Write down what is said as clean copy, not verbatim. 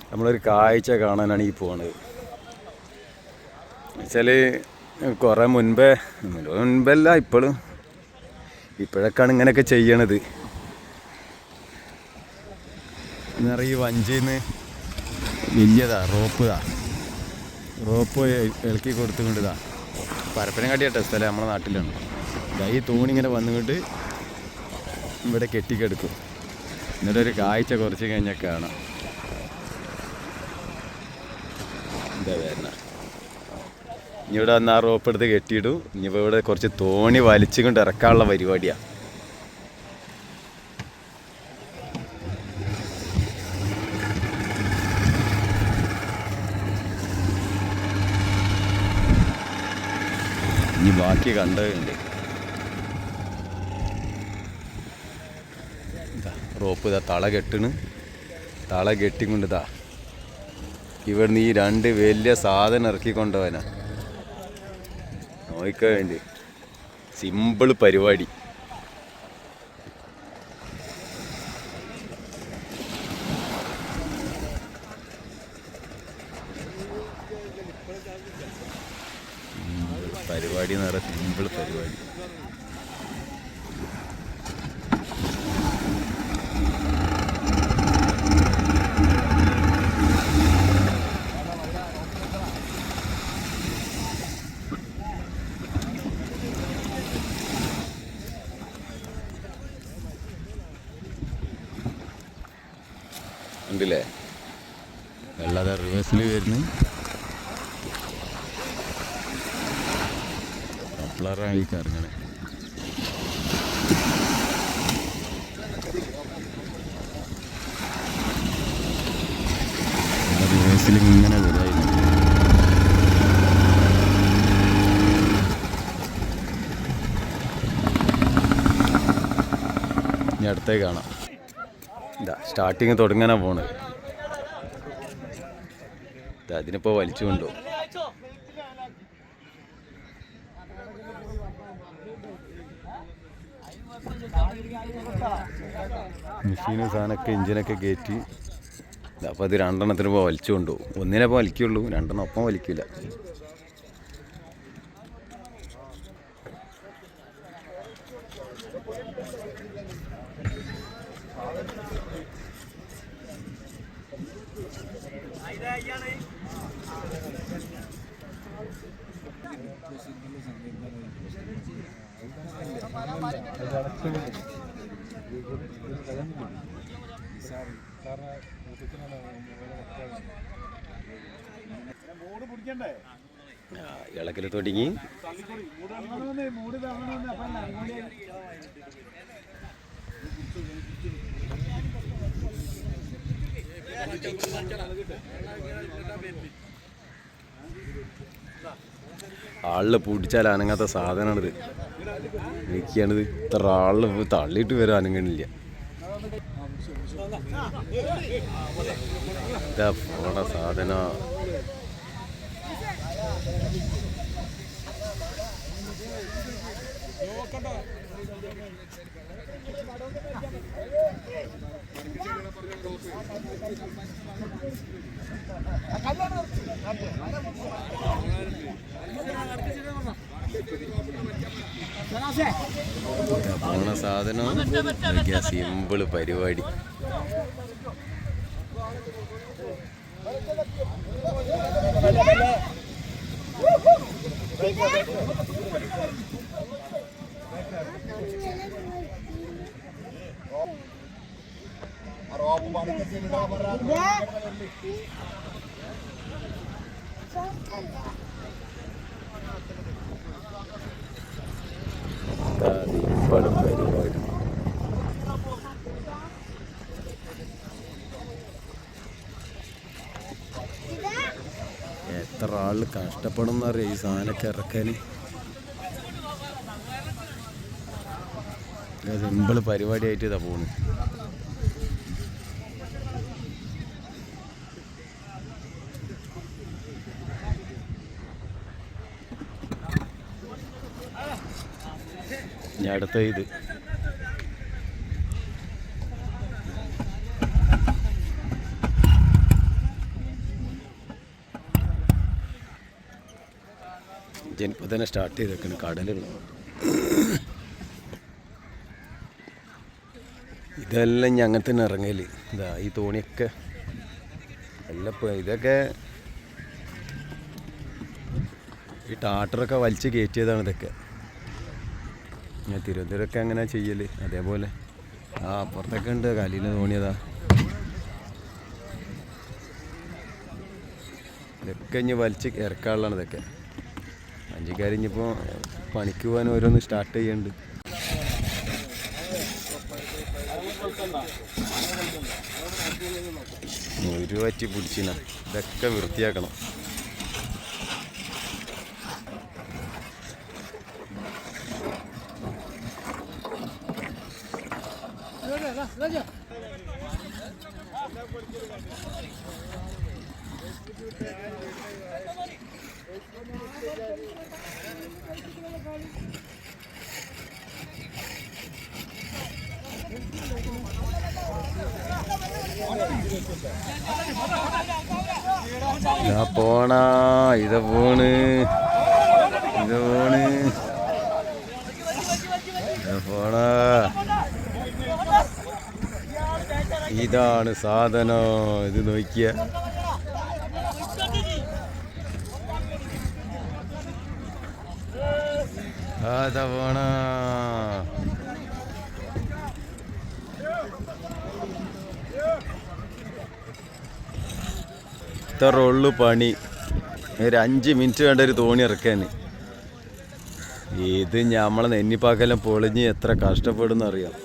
നമ്മളൊരു കാഴ്ച കാണാനാണ് ഈ പോണത്. വെച്ചാൽ കുറേ മുൻപല്ല ഇപ്പോഴൊക്കെയാണ് ഇങ്ങനെയൊക്കെ ചെയ്യണത്. ഈ വഞ്ചിന്ന് വലിയതാ റോപ്പ് ഇളക്കി കൊടുത്തുകൊണ്ടിതാ പരപ്പനങ്ങാടി കേട്ടോ സ്ഥലം നമ്മുടെ നാട്ടിലാണ്. ഈ തോണി ഇങ്ങനെ വന്നുകൊണ്ട് ഇവിടെ കെട്ടിക്കെടുക്കും. എന്നിട്ടൊരു കാഴ്ച കുറച്ച് കഴിഞ്ഞാൽ കാണാം. എന്താ വരുന്ന ഇനി ഇവിടെ വന്ന് ആ റോപ്പ് എടുത്ത് കെട്ടിയിടും. ഇനിയിപ്പോൾ ഇവിടെ കുറച്ച് തോണി വലിച്ചു കൊണ്ട് ഇറക്കാനുള്ള പരിപാടിയാണ്. ഇനി ബാക്കി കണ്ടതുണ്ട്. റോപ്പ് ഇതാ തള കെട്ടിക്കൊണ്ട് ഇവിടുന്ന് ഈ രണ്ട് വലിയ സാധനം ഇറക്കിക്കൊണ്ടുപോവാനാ. നോക്കാൻ വേണ്ടി സിമ്പിൾ പരിപാടി. എന്ന് പറയാം, സിമ്പിൾ പരിപാടി. ഉണ്ടല്ലേ വെള്ളാതെ റിവേഴ്സിൽ വരുന്നു. കപ്ലറായി കറങ്ങണേ. റിവേഴ്സിൽ ഇങ്ങനെ വരായിരുന്നു. ഇനി അടുത്തേക്ക് കാണാം. സ്റ്റാർട്ടിങ് തുടങ്ങാനാ പോണത്. അതിനിപ്പോൾ വലിച്ചു കൊണ്ടുപോകും. മെഷീനും സാധനമൊക്കെ എഞ്ചിനൊക്കെ കയറ്റി. അപ്പോൾ അത് രണ്ടെണ്ണത്തിന് ഇപ്പോൾ വലിച്ചു കൊണ്ടുപോകും. ഒന്നിനെപ്പോൾ വലിക്കുള്ളൂ, രണ്ടെണ്ണം ഒപ്പം വലിക്കില്ല. ഇളക്കൽ തുടങ്ങി. ആളില് പൂട്ടിച്ചാൽ അനങ്ങാത്ത സാധനമാണിത്. എനിക്കാണിത്. ഇത്ര ആളില് തള്ളിയിട്ട് വരാൻ അനങ്ങണില്ല. ഇതാ പോണ സാധനം. പോണ സാധനം സിമ്പിള് പരിപാടി. എത്ര ആള് കഷ്ടപ്പെടുന്നറിയാം ഈ സാധനമൊക്കെ ഇറക്കാൻ. സിമ്പിൾ പരിപാടിയായിട്ട് ഇതാ പോണു. ഞാൻ അടുത്ത ഇത് ഇപ്പോൾ തന്നെ സ്റ്റാർട്ട് ചെയ്തേക്കാണ് കടലുള്ള. ഇതെല്ലാം ഇനി അങ്ങനെ തന്നെ ഇറങ്ങല്. ഇതാ ഈ തോണിയൊക്കെ എല്ലാം ഇതൊക്കെ ഈ ടാട്ടറൊക്കെ വലിച്ച് കയറ്റിയതാണ് ഇതൊക്കെ. ഞാൻ തിരുവനന്തപുരമൊക്കെ അങ്ങനെ ചെയ്യൽ. അതേപോലെ അപ്പുറത്തൊക്കെ ഉണ്ട് കലീന തോണിയതാ. ഇതൊക്കെ ഇനി വലിച്ച് ഇറക്കാനുള്ളതാണ് ഇതൊക്കെ. വഞ്ചിക്കാർ ഇനിയിപ്പോൾ പണിക്ക് പോകാൻ ഓരോന്ന് സ്റ്റാർട്ട് ചെയ്യുന്നുണ്ട്. ഒരു പറ്റി പിടിച്ചിന ഇതൊക്കെ വൃത്തിയാക്കണം. പോണാ ഇത് പോണ് പോണാ. ഇതാണ് സാധനം. ഇത് നോക്കിയ അതാ പോണ. ഇത്ര ഉള്ളു പണി. ഒരു 5 മിനിറ്റ് വേണ്ട ഒരു തോണി ഇറക്കാൻ. ഇത് നമ്മളെ നെന്നിപ്പാക്കെല്ലാം പൊളിഞ്ഞ് എത്ര കഷ്ടപ്പെടുന്നറിയാം.